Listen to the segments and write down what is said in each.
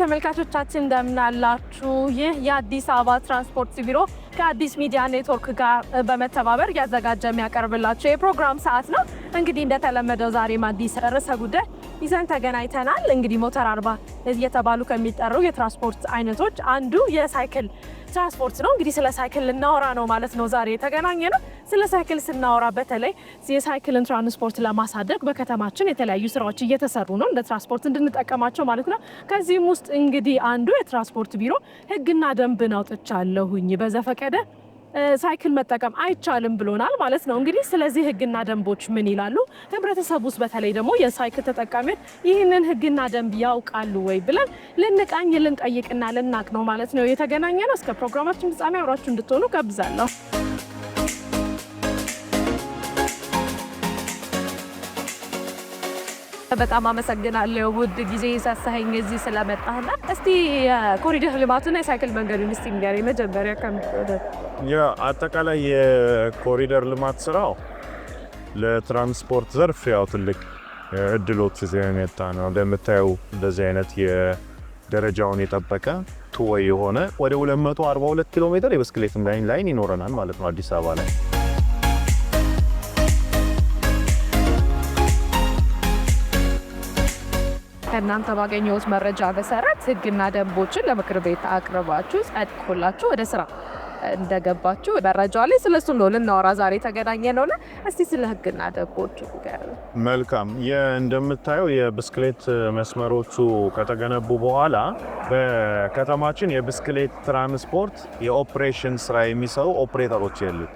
ተመልካቾቻችን እንደምን አላችሁ? ይህ የአዲስ አበባ ትራንስፖርት ቢሮ ከአዲስ ሚዲያ ኔትወርክ ጋር በመተባበር ያዘጋጀ የሚያቀርብላችሁ የፕሮግራም ሰዓት ነው። እንግዲህ እንደተለመደው ዛሬም አዲስ ርዕሰ ጉዳይ ይዘን ተገናኝተናል። እንግዲህ ሞተር አልባ እየተባሉ ከሚጠሩ የትራንስፖርት አይነቶች አንዱ የሳይክል ትራንስፖርት ነው። እንግዲህ ስለ ሳይክል ልናወራ ነው ማለት ነው ዛሬ የተገናኘ ነው። ስለ ሳይክል ስናወራ በተለይ የሳይክልን ትራንስፖርት ለማሳደግ በከተማችን የተለያዩ ስራዎች እየተሰሩ ነው፣ እንደ ትራንስፖርት እንድንጠቀማቸው ማለት ነው። ከዚህም ውስጥ እንግዲህ አንዱ የትራንስፖርት ቢሮ ህግና ደንብን አውጥቻለሁኝ በዘፈቀደ ሳይክል መጠቀም አይቻልም ብሎናል ማለት ነው። እንግዲህ ስለዚህ ህግና ደንቦች ምን ይላሉ፣ ህብረተሰቡ ውስጥ በተለይ ደግሞ የሳይክል ተጠቃሚዎች ይህንን ህግና ደንብ ያውቃሉ ወይ ብለን ልንቃኝ ልንጠይቅና ልናቅ ነው ማለት ነው የተገናኘ ነው። እስከ ፕሮግራማችን ፍጻሜ አብራችሁ እንድትሆኑ ጋብዛለሁ። በጣም አመሰግናለሁ ውድ ጊዜ ሰሰኸኝ እዚህ ስለመጣህና እስቲ የኮሪደር ልማቱና የሳይክል መንገዱን እስቲ ንገረኝ መጀመሪያ ከምትወደ አጠቃላይ የኮሪደር ልማት ስራው ለትራንስፖርት ዘርፍ ያው ትልቅ እድሎች የመጣ ነው። እንደምታየው እንደዚህ አይነት የደረጃውን የጠበቀ ቱወይ የሆነ ወደ 242 ኪሎ ሜትር የብስክሌት ላይን ይኖረናል ማለት ነው አዲስ አበባ ላይ። ከእናንተ ባገኘሁት መረጃ መሰረት ህግና ደንቦችን ለምክር ቤት አቅርባችሁ ጸድቆላችሁ ወደ ስራ እንደገባችሁ መረጃ ላይ ስለሱ ነው ልናወራ ዛሬ ተገናኘ ነውና እስቲ ስለ ህግና ደንቦቹ ጋር። መልካም። እንደምታየው የብስክሌት መስመሮቹ ከተገነቡ በኋላ በከተማችን የብስክሌት ትራንስፖርት የኦፕሬሽን ስራ የሚሰሩ ኦፕሬተሮች የሉም።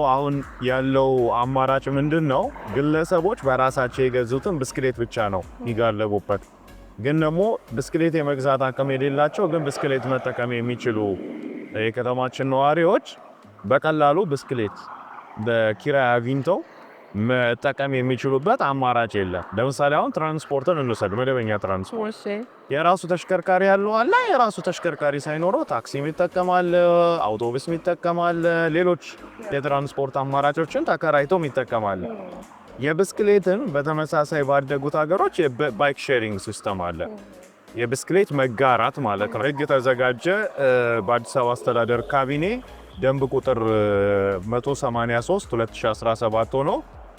አሁን ያለው አማራጭ ምንድነው? ግለሰቦች በራሳቸው የገዙትን ብስክሌት ብቻ ነው ይጋለቡበት። ግን ደግሞ ብስክሌት የመግዛት አቅም የሌላቸው ግን ብስክሌት መጠቀም የሚችሉ የከተማችን ነዋሪዎች በቀላሉ ብስክሌት በኪራይ አግኝተው መጠቀም የሚችሉበት አማራጭ የለም። ለምሳሌ አሁን ትራንስፖርትን እንውሰድ። መደበኛ ትራንስፖርት የራሱ ተሽከርካሪ ያለው አለ፣ የራሱ ተሽከርካሪ ሳይኖረው ታክሲ ይጠቀማል፣ አውቶቡስ ይጠቀማል፣ ሌሎች የትራንስፖርት አማራጮችን ተከራይቶ ይጠቀማል። የብስክሌትን በተመሳሳይ ባደጉት ሀገሮች የባይክ ሼሪንግ ሲስተም አለ። የብስክሌት መጋራት ማለት ነው። ህግ ተዘጋጀ በአዲስ አበባ አስተዳደር ካቢኔ ደንብ ቁጥር 183 2017 ሆኖ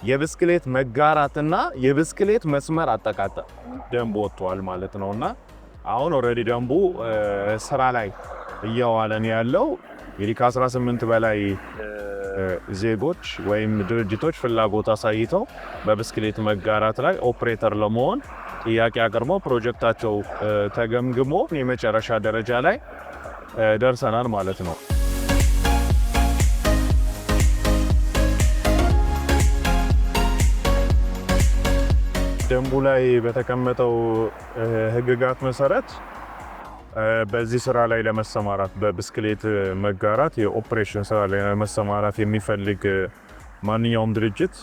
የብስክሌት መጋራትና የብስክሌት መስመር አጠቃቀም ደንብ ወጥቷል ማለት ነውና አሁን ኦሬዲ ደንቡ ስራ ላይ እያዋለን ያለው እንግዲህ ከ18 በላይ ዜጎች ወይም ድርጅቶች ፍላጎት አሳይተው በብስክሌት መጋራት ላይ ኦፕሬተር ለመሆን ጥያቄ አቅርበው ፕሮጀክታቸው ተገምግሞ የመጨረሻ ደረጃ ላይ ደርሰናል ማለት ነው። ደንቡ ላይ በተቀመጠው ህግጋት መሰረት በዚህ ስራ ላይ ለመሰማራት በብስክሌት መጋራት የኦፕሬሽን ስራ ላይ ለመሰማራት የሚፈልግ ማንኛውም ድርጅት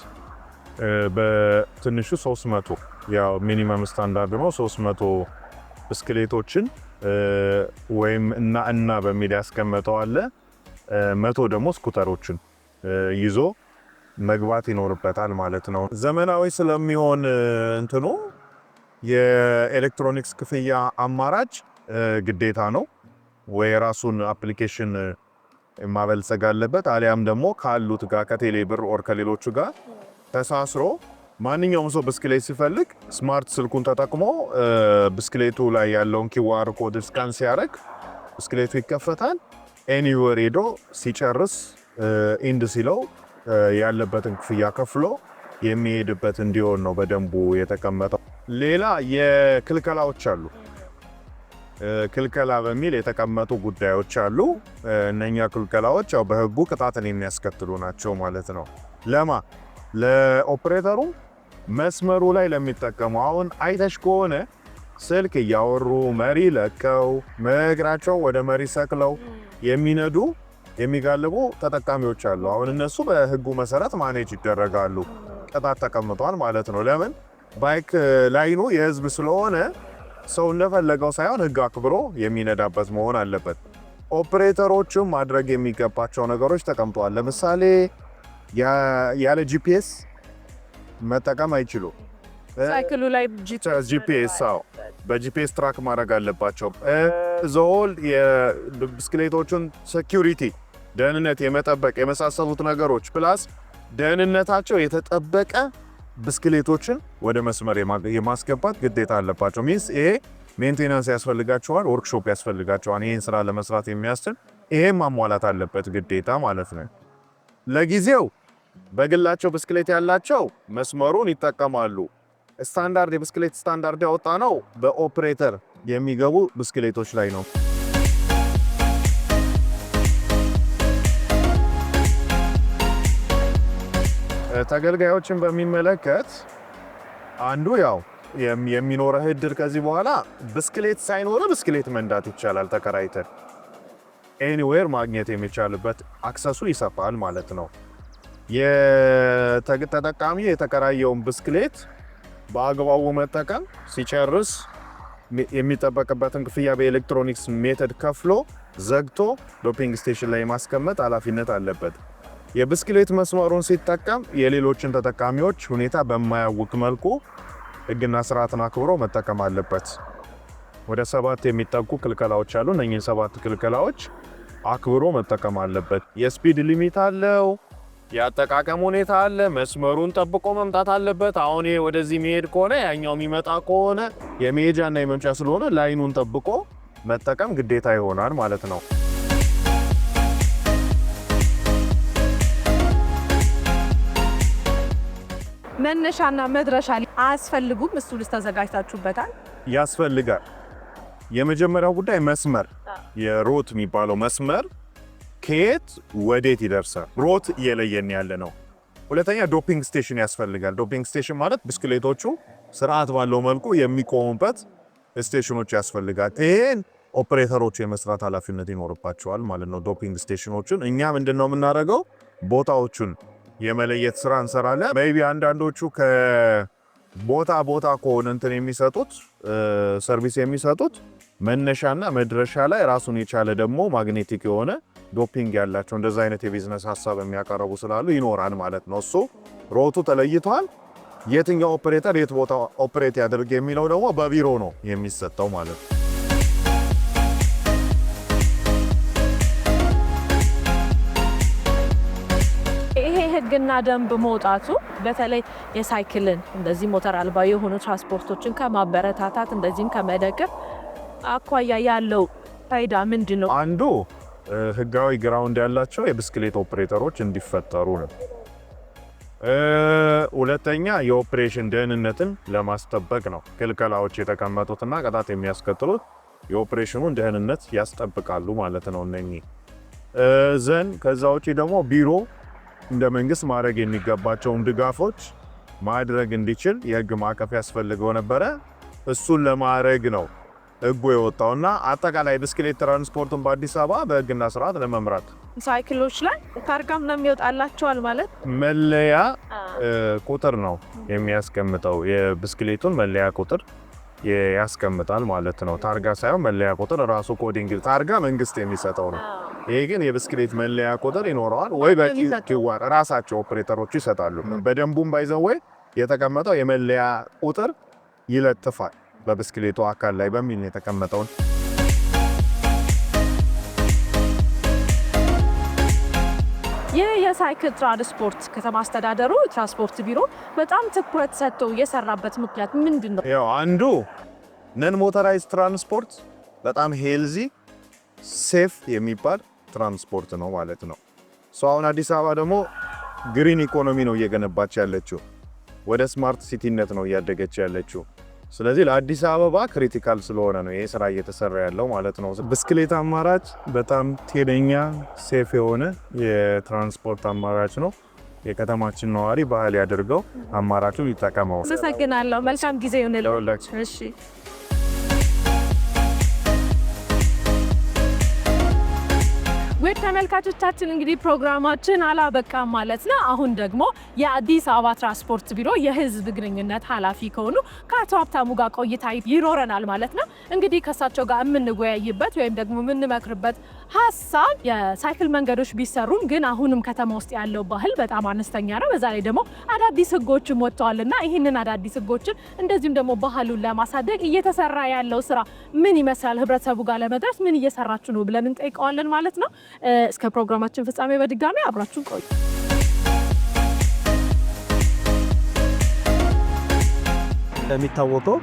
በትንሹ 300 ያው ሚኒመም ስታንዳርድ ነው 300 ብስክሌቶችን ወይም እና በሚል ያስቀመጠው አለ 100 ደግሞ ስኩተሮችን ይዞ መግባት ይኖርበታል ማለት ነው። ዘመናዊ ስለሚሆን እንትኑ የኤሌክትሮኒክስ ክፍያ አማራጭ ግዴታ ነው ወይ ራሱን አፕሊኬሽን ማበልጸግ አለበት፣ አሊያም ደግሞ ካሉት ጋር ከቴሌ ብር ኦር ከሌሎቹ ጋር ተሳስሮ ማንኛውም ሰው ብስክሌት ሲፈልግ ስማርት ስልኩን ተጠቅሞ ብስክሌቱ ላይ ያለውን ኪዋር ኮድ ስካን ሲያደርግ ብስክሌቱ ይከፈታል። ኤኒዌር ሄዶ ሲጨርስ ኢንድ ሲለው ያለበትን ክፍያ ከፍሎ የሚሄድበት እንዲሆን ነው በደንቡ የተቀመጠው። ሌላ የክልከላዎች አሉ። ክልከላ በሚል የተቀመጡ ጉዳዮች አሉ። እነኛ ክልከላዎች ያው በህጉ ቅጣትን የሚያስከትሉ ናቸው ማለት ነው። ለኦፕሬተሩ መስመሩ ላይ ለሚጠቀሙ አሁን አይተሽ ከሆነ ስልክ እያወሩ መሪ ለቀው እግራቸው ወደ መሪ ሰቅለው የሚነዱ የሚጋልቡ ተጠቃሚዎች አሉ። አሁን እነሱ በህጉ መሰረት ማኔጅ ይደረጋሉ። ቅጣት ተቀምጧል ማለት ነው። ለምን? ባይክ ላይኑ የህዝብ ስለሆነ ሰው እንደፈለገው ሳይሆን ህግ አክብሮ የሚነዳበት መሆን አለበት። ኦፕሬተሮችም ማድረግ የሚገባቸው ነገሮች ተቀምጠዋል። ለምሳሌ ያለ ጂፒኤስ መጠቀም አይችሉም። ሳይክሉ ላይ ጂፒኤስ በጂፒኤስ ትራክ ማድረግ አለባቸው። ዞል የብስክሌቶቹን ሴኩሪቲ ደህንነት የመጠበቅ የመሳሰሉት ነገሮች ፕላስ ደህንነታቸው የተጠበቀ ብስክሌቶችን ወደ መስመር የማስገባት ግዴታ አለባቸው። ሚንስ ይሄ ሜንቴናንስ ያስፈልጋቸዋል፣ ወርክሾፕ ያስፈልጋቸዋል። ይህን ስራ ለመስራት የሚያስችል ይሄም ማሟላት አለበት ግዴታ ማለት ነው። ለጊዜው በግላቸው ብስክሌት ያላቸው መስመሩን ይጠቀማሉ። ስታንዳርድ የብስክሌት ስታንዳርድ ያወጣ ነው በኦፕሬተር የሚገቡ ብስክሌቶች ላይ ነው። ተገልጋዮችን በሚመለከት አንዱ ያው የሚኖረህ እድል ከዚህ በኋላ ብስክሌት ሳይኖር ብስክሌት መንዳት ይቻላል። ተከራይተን ኤኒዌር ማግኘት የሚቻልበት አክሰሱ ይሰፋል ማለት ነው። ተጠቃሚ የተከራየውን ብስክሌት በአግባቡ መጠቀም ሲጨርስ የሚጠበቅበትን ክፍያ በኤሌክትሮኒክስ ሜተድ ከፍሎ ዘግቶ ዶፒንግ ስቴሽን ላይ ማስቀመጥ ኃላፊነት አለበት። የብስክሌት መስመሩን ሲጠቀም የሌሎችን ተጠቃሚዎች ሁኔታ በማያውክ መልኩ ሕግና ስርዓትን አክብሮ መጠቀም አለበት። ወደ 7 የሚጠጉ ክልከላዎች አሉ። እነኚህን 7 ክልከላዎች አክብሮ መጠቀም አለበት። የስፒድ ሊሚት አለው፣ የአጠቃቀም ሁኔታ አለ፣ መስመሩን ጠብቆ መምጣት አለበት። አሁን ይሄ ወደዚህ መሄድ ከሆነ ያኛው የሚመጣ ከሆነ የመሄጃና የመምጫ ስለሆነ ላይኑን ጠብቆ መጠቀም ግዴታ ይሆናል ማለት ነው። መነሻና መድረሻ አያስፈልጉም? እሱ ተዘጋጅታችሁበታል? ያስፈልጋል። የመጀመሪያው ጉዳይ መስመር፣ የሮት የሚባለው መስመር ከየት ወዴት ይደርሳል፣ ሮት እየለየን ያለ ነው። ሁለተኛ ዶፒንግ ስቴሽን ያስፈልጋል። ዶፒንግ ስቴሽን ማለት ብስክሌቶቹ ስርዓት ባለው መልኩ የሚቆሙበት ስቴሽኖች ያስፈልጋል። ይሄን ኦፕሬተሮች የመስራት ኃላፊነት ይኖርባቸዋል ማለት ነው። ዶፒንግ ስቴሽኖችን እኛ ምንድነው የምናደርገው? ቦታዎቹን የመለየት ስራ እንሰራለን። ሜይቢ አንዳንዶቹ ከቦታ ከሆነ እንትን የሚሰጡት ሰርቪስ የሚሰጡት መነሻና መድረሻ ላይ ራሱን የቻለ ደግሞ ማግኔቲክ የሆነ ዶፒንግ ያላቸው እንደዛ አይነት የቢዝነስ ሀሳብ የሚያቀርቡ ስላሉ ይኖራል ማለት ነው። እሱ ሮቱ ተለይቷል። የትኛው ኦፕሬተር የት ቦታ ኦፕሬት ያደርግ የሚለው ደግሞ በቢሮ ነው የሚሰጠው ማለት ነው። ይሄ ህግና ደንብ መውጣቱ በተለይ የሳይክልን እንደዚህ ሞተር አልባ የሆኑ ትራንስፖርቶችን ከማበረታታት እንደዚህም ከመደገፍ አኳያ ያለው ፋይዳ ምንድን ነው? አንዱ ህጋዊ ግራውንድ ያላቸው የብስክሌት ኦፕሬተሮች እንዲፈጠሩ ነው። ሁለተኛ የኦፕሬሽን ደህንነትን ለማስጠበቅ ነው። ክልከላዎች የተቀመጡትና ቅጣት የሚያስከትሉት የኦፕሬሽኑን ደህንነት ያስጠብቃሉ ማለት ነው። እነኚህ ከዛ ውጪ ደግሞ ቢሮ እንደ መንግስት ማድረግ የሚገባቸውን ድጋፎች ማድረግ እንዲችል የህግ ማዕቀፍ ያስፈልገው ነበረ። እሱን ለማድረግ ነው ህጉ የወጣውና አጠቃላይ ብስክሌት ትራንስፖርትን በአዲስ አበባ በህግና ስርዓት ለመምራት ሳይክሎች ላይ ታርጋም ነው የሚወጣላቸዋል ማለት መለያ ቁጥር ነው የሚያስቀምጠው። የብስክሌቱን መለያ ቁጥር ያስቀምጣል ማለት ነው። ታርጋ ሳይሆን መለያ ቁጥር ራሱ ኮዲንግ። ታርጋ መንግስት የሚሰጠው ነው። ይሄ ግን የብስክሌት መለያ ቁጥር ይኖረዋል ወይ በኪዋር ራሳቸው ኦፕሬተሮች ይሰጣሉ። በደንቡም ባይዘው ወይ የተቀመጠው የመለያ ቁጥር ይለጥፋል በብስክሌቱ አካል ላይ በሚል የተቀመጠውን። ይህ የሳይክል ትራንስፖርት ከተማ አስተዳደሩ ትራንስፖርት ቢሮ በጣም ትኩረት ሰጥቶ የሰራበት ምክንያት ምንድን ነው? ያው አንዱ ነን ሞተራይዝ ትራንስፖርት በጣም ሄልዚ ሴፍ የሚባል ትራንስፖርት ነው ማለት ነው። አሁን አዲስ አበባ ደግሞ ግሪን ኢኮኖሚ ነው እየገነባች ያለችው፣ ወደ ስማርት ሲቲነት ነው እያደገች ያለችው። ስለዚህ ለአዲስ አበባ ክሪቲካል ስለሆነ ነው ይሄ ስራ እየተሰራ ያለው ማለት ነው። ብስክሌት አማራጭ በጣም ጤነኛ ሴፍ የሆነ የትራንስፖርት አማራጭ ነው። የከተማችን ነዋሪ ባህል ያድርገው፣ አማራጩን ይጠቀመው። አመሰግናለሁ። መልካም ጊዜ ይሁንልህ። እሺ ውድ ተመልካቾቻችን እንግዲህ ፕሮግራማችን አላበቃም ማለት ነው። አሁን ደግሞ የአዲስ አበባ ትራንስፖርት ቢሮ የህዝብ ግንኙነት ኃላፊ ከሆኑ ከአቶ ሀብታሙ ጋር ቆይታ ይኖረናል ማለት ነው። እንግዲህ ከእሳቸው ጋር የምንወያይበት ወይም ደግሞ የምንመክርበት ሀሳብ የሳይክል መንገዶች ቢሰሩም ግን አሁንም ከተማ ውስጥ ያለው ባህል በጣም አነስተኛ ነው። በዛ ላይ ደግሞ አዳዲስ ህጎችም ወጥተዋልና ይህንን አዳዲስ ህጎችን እንደዚሁም ደግሞ ባህሉን ለማሳደግ እየተሰራ ያለው ስራ ምን ይመስላል፣ ህብረተሰቡ ጋር ለመድረስ ምን እየሰራችሁ ነው ብለን እንጠይቀዋለን ማለት ነው። እስከ ፕሮግራማችን ፍጻሜ በድጋሚ አብራችሁን ቆዩ። እንደሚታወቀው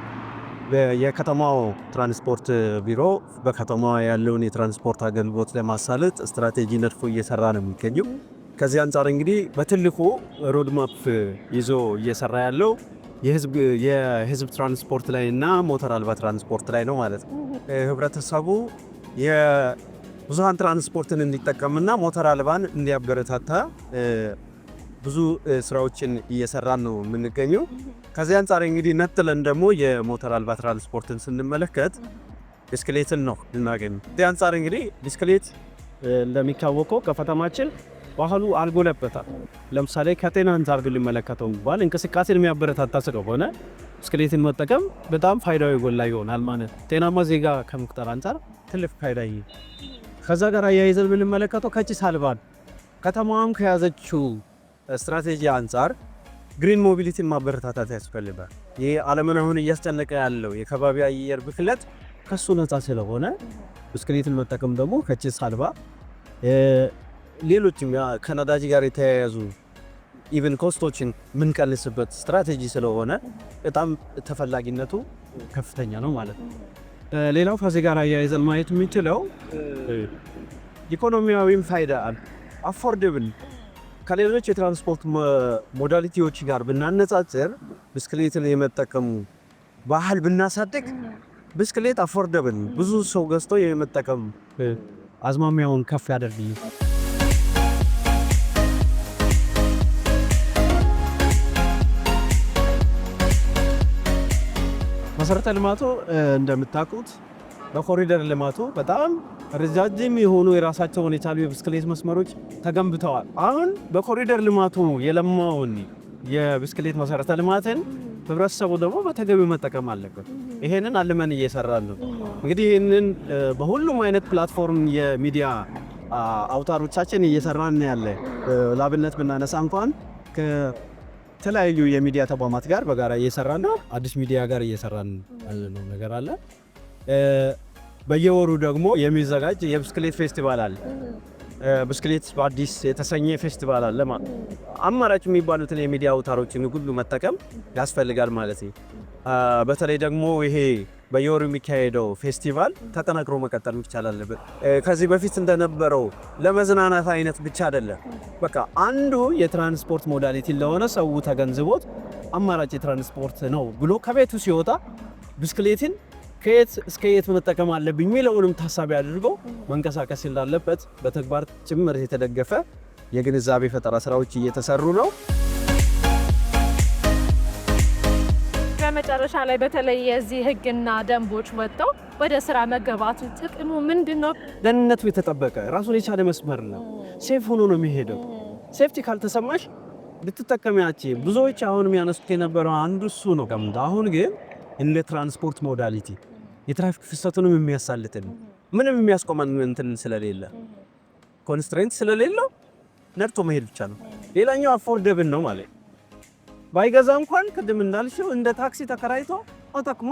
የከተማው ትራንስፖርት ቢሮ በከተማዋ ያለውን የትራንስፖርት አገልግሎት ለማሳለጥ ስትራቴጂ ነድፎ እየሰራ ነው የሚገኘው። ከዚህ አንጻር እንግዲህ በትልቁ ሮድማፕ ይዞ እየሰራ ያለው የህዝብ ትራንስፖርት ላይ እና ሞተር አልባ ትራንስፖርት ላይ ነው ማለት ነው። ህብረተሰቡ የብዙሃን ትራንስፖርትን እንዲጠቀምና ሞተር አልባን እንዲያበረታታ ብዙ ስራዎችን እየሰራን ነው የምንገኘው። ከዚህ አንጻር እንግዲህ ነጥለን ደግሞ የሞተር አልባ ትራንስፖርትን ስንመለከት ብስክሌትን ነው ልናገኘው። ከዚህ አንጻር እንግዲህ ብስክሌት እንደሚታወቀው ከከተማችን ባህሉ አልጎለበታል። ለምሳሌ ከጤና አንጻር ብንመለከተው እንኳን እንቅስቃሴን የሚያበረታታ ስለሆነ ብስክሌትን መጠቀም በጣም ፋይዳው የጎላ ይሆናል ማለት ነው። ጤናማ ዜጋ ከመፍጠር አንጻር ትልቅ ፋይዳ ይሄ። ከዛ ጋር አያይዘን ብንመለከተው ከጭስ አልባን ከተማዋም ከያዘችው ስትራቴጂ አንጻር ግሪን ሞቢሊቲን ማበረታታት ያስፈልጋል። ይህ ዓለምን አሁን እያስጨነቀ ያለው የከባቢ አየር ብክለት ከሱ ነፃ ስለሆነ ብስክሌትን መጠቀም ደግሞ ከጭስ አልባ ሌሎችም ከነዳጅ ጋር የተያያዙ ኢቭን ኮስቶችን ምንቀንስበት ስትራቴጂ ስለሆነ በጣም ተፈላጊነቱ ከፍተኛ ነው ማለት ነው። ሌላው ከዚህ ጋር አያይዘን ማየት የምንችለው ኢኮኖሚያዊም ፋይዳ አፎርደብል ከሌሎች የትራንስፖርት ሞዳሊቲዎች ጋር ብናነጻጽር ብስክሌትን የመጠቀሙ ባህል ብናሳድግ ብስክሌት አፎርደብል ብዙ ሰው ገዝቶ የመጠቀም አዝማሚያውን ከፍ ያደርጋል። መሰረተ ልማቱ እንደምታውቁት በኮሪደር ልማቱ በጣም ረጃጅም የሆኑ የራሳቸውን የቻሉ የብስክሌት መስመሮች ተገንብተዋል። አሁን በኮሪደር ልማቱ የለማውን የብስክሌት መሰረተ ልማትን ህብረተሰቡ ደግሞ በተገቢው መጠቀም አለበት። ይሄንን አልመን እየሰራን ነው። እንግዲህ ይሄንን በሁሉም አይነት ፕላትፎርም የሚዲያ አውታሮቻችን እየሰራን ያለ ላብነት ብናነሳ እንኳን ከተለያዩ የሚዲያ ተቋማት ጋር በጋራ እየሰራን ነው። አዲስ ሚዲያ ጋር እየሰራን ነው ነገር አለ። በየወሩ ደግሞ የሚዘጋጅ የብስክሌት ፌስቲቫል አለ። ብስክሌት በአዲስ የተሰኘ ፌስቲቫል አለ። አማራጭ የሚባሉትን የሚዲያ አውታሮችን ሁሉ መጠቀም ያስፈልጋል ማለት ነው። በተለይ ደግሞ ይሄ በየወሩ የሚካሄደው ፌስቲቫል ተጠናክሮ መቀጠል መቻል አለበት። ከዚህ በፊት እንደነበረው ለመዝናናት አይነት ብቻ አይደለም። በቃ አንዱ የትራንስፖርት ሞዳሊቲ ለሆነ ሰው ተገንዝቦት አማራጭ የትራንስፖርት ነው ብሎ ከቤቱ ሲወጣ ብስክሌትን ከየት እስከ የት መጠቀም አለብኝ የሚለውንም ታሳቢ አድርገው መንቀሳቀስ እንዳለበት በተግባር ጭምር የተደገፈ የግንዛቤ ፈጠራ ስራዎች እየተሰሩ ነው። በመጨረሻ ላይ በተለይ የዚህ ህግና ደንቦች ወጥተው ወደ ስራ መገባቱ ጥቅሙ ምንድነው? ደህንነቱ የተጠበቀ ራሱን የቻለ መስመር ነው። ሴፍ ሆኖ ነው የሚሄደው። ሴፍቲ ካልተሰማሽ ልትጠቀሚያች ብዙዎች አሁን የሚያነሱት የነበረው አንዱ እሱ ነው። አሁን ግን እንደ ትራንስፖርት ሞዳሊቲ የትራፊክ ፍሰቱንም የሚያሳልጥን ምንም የሚያስቆመን እንትን ስለሌለ ኮንስትሬንት ስለሌለው ነድቶ መሄድ ብቻ ነው። ሌላኛው አፎርደብል ነው ማለት ባይገዛ እንኳን ቅድም እንዳልሽው እንደ ታክሲ ተከራይቶ ተጠቅሞ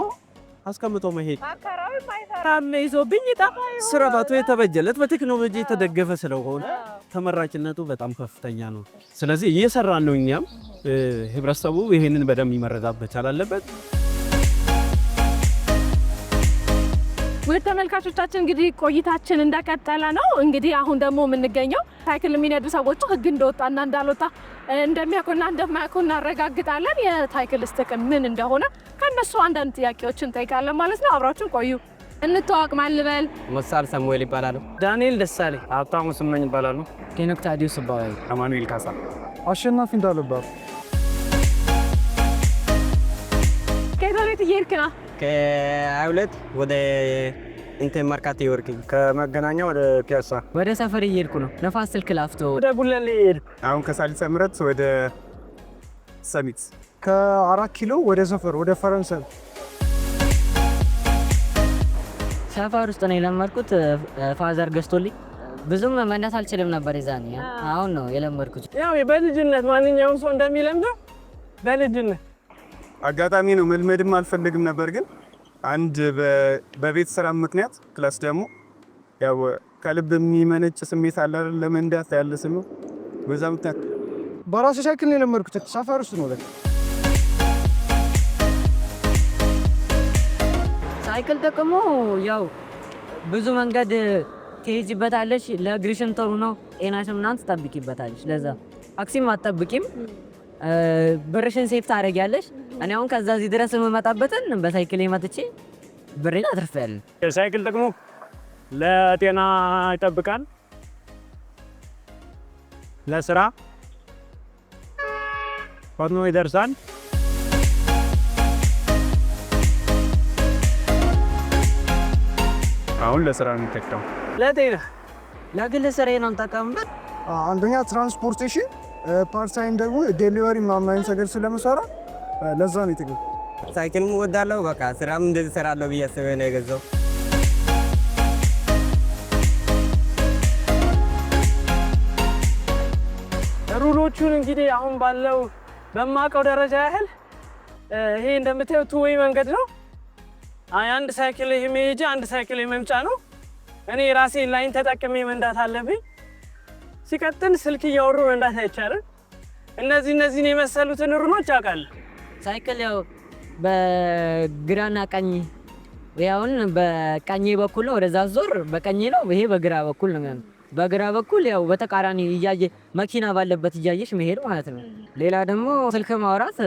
አስቀምጦ መሄድ አከራዊ ማይሰራም ይዞብኝ ይጣፋ ስራቱ የተበጀለት በቴክኖሎጂ የተደገፈ ስለሆነ ተመራጭነቱ በጣም ከፍተኛ ነው። ስለዚህ እየሰራን ነው። እኛም ህብረተሰቡ ይሄንን በደንብ መረዳት መቻል አለበት። ውድ ተመልካቾቻችን እንግዲህ ቆይታችን እንደቀጠለ ነው። እንግዲህ አሁን ደግሞ የምንገኘው ሳይክል የሚነዱ ሰዎች ህግ እንደወጣና እንዳልወጣ እንደሚያውቁና እንደማያውቁ እናረጋግጣለን። የሳይክልስ ጥቅም ምን እንደሆነ ከነሱ አንዳንድ ጥያቄዎችን እንጠይቃለን ማለት ነው። አብራችሁን ቆዩ። እንተዋወቅ። ማን ልበል? መሳል ሳሙኤል ይባላል። ዳንኤል ደሳለኝ። ሀብታሙ ስመኝ ይባላል። ኬኖክ ታዲዮስ ይባላል። አማኑኤል ካሳ። አሸናፊ እንዳለባት። ከቤት እየሄድክ ነው? ከ22 ወደ እንትን መርካቶ ይወርክ ከመገናኛ ወደ ፒያሳ ወደ ሰፈር እየሄድኩ ነው። ነፋስ ስልክ ላፍቶ ወደ ጉለሌ ይሄድ። አሁን ከሳሊስ ምረት ወደ ሰሚት ከ4 ኪሎ ወደ ሰፈር ወደ ፈረንሳይ ሰፈር ውስጥ ነው የለመድኩት። ፋዘር ገዝቶልኝ ብዙም መንዳት አልችልም ነበር የዛኔ። አሁን ነው የለመድኩት። ያው በልጅነት ማንኛውም ሰው እንደሚለምደው በልጅነት አጋጣሚ ነው። መልመድም አልፈልግም ነበር ግን አንድ በቤት ስራ ምክንያት ክላስ ደግሞ ያው ከልብ የሚመነጭ ስሜት አለ ለመንዳት ያለ ስሜት በዛ ምክንያት በራሴ ሳይክል ነው የለመድኩት ሰፈር ውስጥ ነው። ሳይክል ጥቅሙ ያው ብዙ መንገድ ትሄጂበታለሽ፣ ለእግርሽም ጥሩ ነው፣ ጤናሽን ምናምን ትጠብቂበታለሽ። ለዛ ታክሲም አትጠብቂም፣ ብርሽን ሴፍ ታደርጊያለሽ። እኔ አሁን ከዛ እዚህ ድረስ የምመጣበትን በሳይክል መጥቼ ብሬን አትርፌያለሁ። የሳይክል ጥቅሙ ለጤና ይጠብቃል፣ ለስራ ፈጥኖ ይደርሳል። አሁን ለስራ ነው የምጠቀመው። ለጤና ለግል ስራዬ ነው የምጠቀምበት። አንደኛ ትራንስፖርቴሽን ፓርት ታይም ደግሞ ዴሊቨሪ ምናምን አይነት ነገር ስለምሰራ ለዛ ነው የጠቀመው። ሳይክልም እወዳለሁ። በቃ ስራም እንደዚህ እሰራለሁ ብዬ አስቤ ነው የገዛው። ሩሎቹን እንግዲህ አሁን ባለው በማውቀው ደረጃ ያህል ይሄ እንደምታየው ቱዌይ መንገድ ነው። አንድ ሳይክል የመሄጃ አንድ ሳይክል የመምጫ ነው። እኔ ራሴን ላይን ተጠቅሜ መንዳት አለብኝ። ሲቀጥል ስልክ እያወሩ መንዳት አይቻልም። እነዚህን የመሰሉትን ሩሎች አውቃለሁ። ሳይክል ያው በግራና ቀኝ ያውን በቀኝ በኩል ነው ወደዛ ዞር በቀኝ ነው፣ ይሄ በግራ በኩል ነው። በግራ በኩል ያው በተቃራኒ እያየ መኪና ባለበት እያየሽ መሄድ ማለት ነው። ሌላ ደግሞ ስልክ ማውራት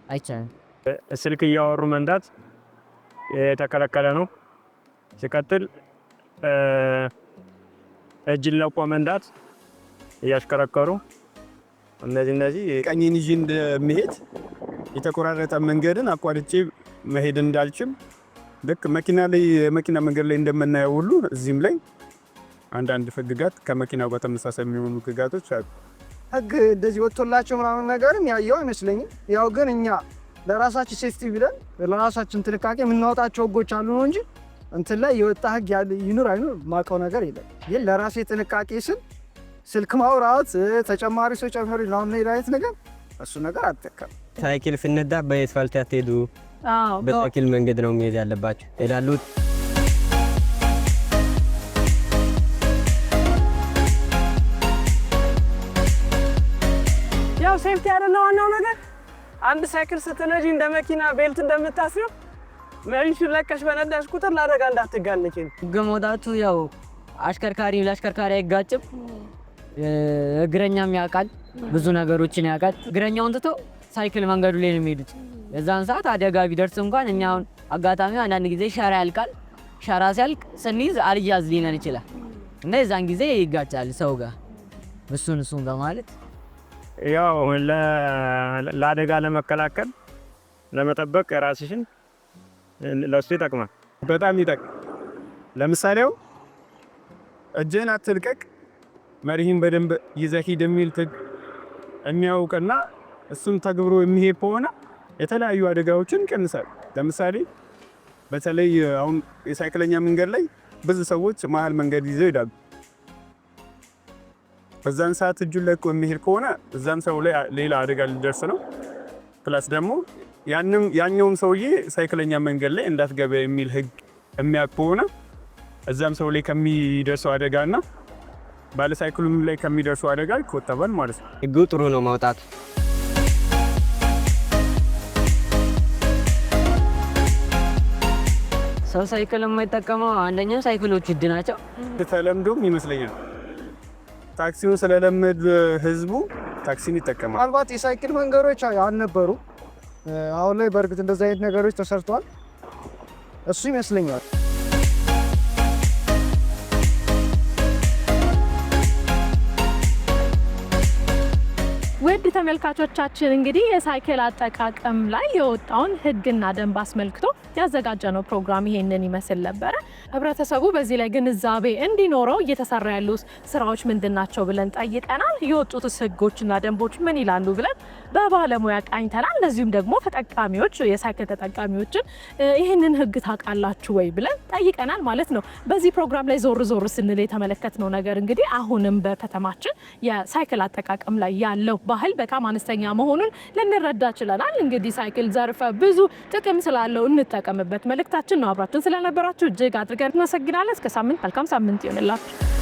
አይቻልም። ስልክ እያወሩ መንዳት የተከለከለ ነው። ሲቀጥል እጅን ለቆ መንዳት እያሽከረከሩ እነዚህ ቀኝን ይዤ እንደምሄድ የተቆራረጠ መንገድን አቋርጬ መሄድ እንዳልችል ልክ መኪና መንገድ ላይ እንደምናየው ሁሉ እዚህም ላይ አንዳንድ ህግጋት ከመኪናው ጋር ተመሳሳይ የሚሆኑ ህግጋቶች አሉ። ህግ እንደዚህ ወጥቶላቸው ምናምን ነገርም ያየው አይመስለኝም። ያው ግን እኛ ለራሳችን ሴፍቲ ብለን ለራሳችን ጥንቃቄ የምናወጣቸው ህጎች አሉ ነው እንጂ እንትን ላይ የወጣ ህግ ይኑር አይኑር ማውቀው ነገር የለም። ግን ለራሴ ጥንቃቄ ስል ስልክ ማውራት፣ ተጨማሪ ሰው ጨምሮ ምናምን አይነት ነገር እሱ ነገር አልጠቀም። ሳይክል ፍነዳ በአስፋልት አትሄዱ፣ በሳይክል መንገድ ነው መሄድ ያለባችሁ ይላሉ። ያው ሴፍቲ አይደለ ዋናው ነገር። አንድ ሳይክል ስትነጂ እንደ መኪና ቤልት እንደምታስረው መሪሽን ለቀሽ በነዳሽ ቁጥር ለአደጋ እንዳትጋለጪ። ህግ መውጣቱ ያው አሽከርካሪ ለአሽከርካሪ አይጋጭም፣ እግረኛም ያውቃል፣ ብዙ ነገሮችን ያውቃል። እግረኛውን ትቶ ሳይክል መንገዱ ላይ ነው የሚሄዱት። የዛን ሰዓት አደጋ ቢደርስ እንኳን እኛ አሁን አጋጣሚ አንዳንድ ጊዜ ሸራ ያልቃል። ሸራ ሲያልቅ ስንይዝ አልያዝ ሊነን ይችላል እና የዛን ጊዜ ይጋጫል ሰው ጋር እሱን በማለት ያው ለአደጋ ለመከላከል ለመጠበቅ ራስሽን ለሱ ይጠቅማል። በጣም ይጠቅም። ለምሳሌው እጅህን አትልቀቅ፣ መሪህን በደንብ ይዘህ ሂድ የሚል ህግ የሚያውቅና እሱን ተግብሮ የሚሄድ ከሆነ የተለያዩ አደጋዎችን ይቀንሳል። ለምሳሌ በተለይ አሁን የሳይክለኛ መንገድ ላይ ብዙ ሰዎች መሀል መንገድ ይዘው ይሄዳሉ። በዛን ሰዓት እጁን ለቆ የሚሄድ ከሆነ እዛም ሰው ላይ ሌላ አደጋ ሊደርስ ነው። ፕላስ ደግሞ ያኛውም ሰውዬ ሳይክለኛ መንገድ ላይ እንዳትገባ የሚል ህግ የሚያውቅ ከሆነ እዛም ሰው ላይ ከሚደርሰው አደጋና ባለሳይክሉም ላይ ከሚደርሰው አደጋ ይቆጠባል ማለት ነው። ህጉ ጥሩ ነው ማውጣት። ሰው ሳይክል የማይጠቀመው አንደኛው ሳይክሎች ውድ ናቸው። ተለምዶም ይመስለኛል ታክሲውን ስለለመድ ህዝቡ ታክሲን ይጠቀማል። ምናልባት የሳይክል መንገዶች አልነበሩ። አሁን ላይ በእርግጥ እንደዚህ አይነት ነገሮች ተሰርተዋል። እሱ ይመስለኛል። ውድ ተመልካቾቻችን እንግዲህ የሳይክል አጠቃቀም ላይ የወጣውን ህግና ደንብ አስመልክቶ ያዘጋጀነው ፕሮግራም ይሄንን ይመስል ነበረ። ህብረተሰቡ በዚህ ላይ ግንዛቤ እንዲኖረው እየተሰራ ያሉ ስራዎች ምንድናቸው ብለን ጠይቀናል። የወጡት ህጎችና ደንቦች ምን ይላሉ ብለን በባለሙያ ቃኝተናል። ለዚህም ደግሞ ተጠቃሚዎች የሳይክል ተጠቃሚዎችን ይሄንን ህግ ታውቃላችሁ ወይ ብለን ጠይቀናል ማለት ነው። በዚህ ፕሮግራም ላይ ዞር ዞር ስንል የተመለከትነው ነገር እንግዲህ አሁንም በከተማችን የሳይክል አጠቃቀም ላይ ያለው ባህል በጣም አነስተኛ መሆኑን ልንረዳ ችለናል። እንግዲህ ሳይክል ዘርፈ ብዙ ጥቅም ስላለው እንጠቀምበት መልእክታችን ነው። አብራችን ስለነበራችሁ እጅግ አድርገን እናመሰግናለን። እስከ ሳምንት መልካም ሳምንት ይሁንላችሁ።